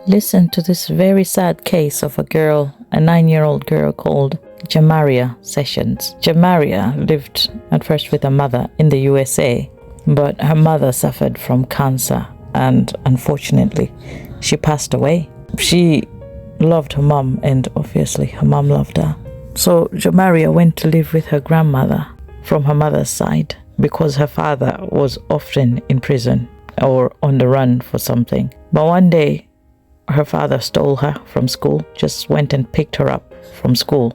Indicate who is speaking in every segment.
Speaker 1: Listen to this very sad case of a 9-year-old girl called Jamaria Sessions. Jamaria lived at first with her mother in the USA, but her mother suffered from cancer and unfortunately she passed away. She loved her mom and obviously her mom loved her. So Jamaria went to live with her grandmother from her mother's side because her father was often in prison or on the run for something. But one day her father stole her from school, just went and picked her up from school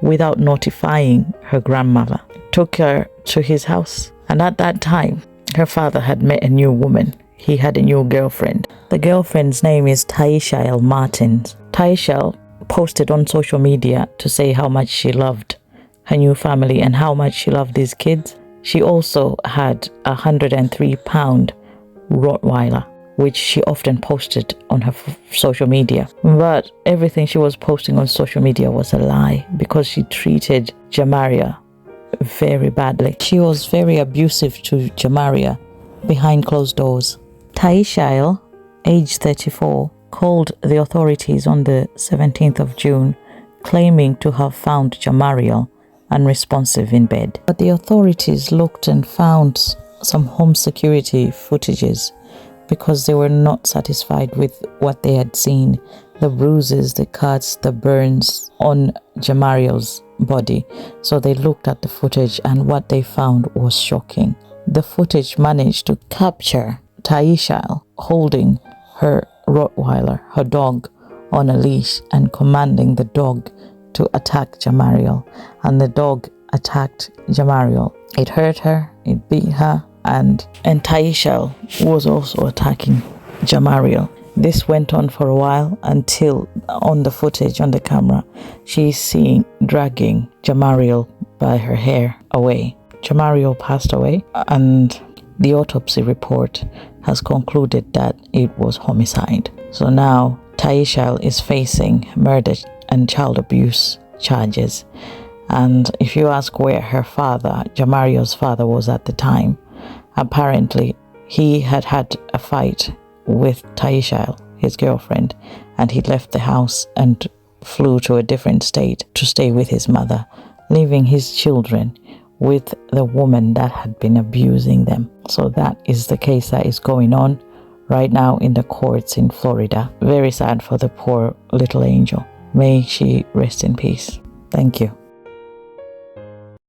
Speaker 1: without notifying her grandmother, took her to his house. And at that time, her father had met a new woman. He had a new girlfriend. The girlfriend's name is Taisha Martins. Taisha posted on social media to say how much she loved her new family and how much she loved these kids. She also had a 103-pound Rottweiler, which she often posted on her social media. But everything she was posting on social media was a lie because she treated Jamaria very badly. She was very abusive to Jamaria behind closed doors. Taisha, age 34, called the authorities on the 17th of June, claiming to have found Jamaria unresponsive in bed. But the authorities looked and found some home security footages because they were not satisfied with what they had seen. The bruises, the cuts, the burns on Jamaria's body. So they looked at the footage and what they found was shocking. The footage managed to capture Taisha holding her Rottweiler, her dog, on a leash and commanding the dog to attack Jamaria. And the dog attacked Jamaria. It hurt her, it beat her, and Taisha was also attacking Jamaria. This went on for a while until on the footage, on the camera, she's seen dragging Jamaria by her hair away. Jamaria passed away and the autopsy report has concluded that it was homicide. So now Taisha is facing murder and child abuse charges. And if you ask where her father, Jamaria's father, was at the time, apparently he had had a fight with Taisha, his girlfriend, and he left the house and flew to a different state to stay with his mother, leaving his children with the woman that had been abusing them. So that is the case that is going on right now in the courts in Florida. Very sad for the poor little angel. May she rest in peace. Thank you.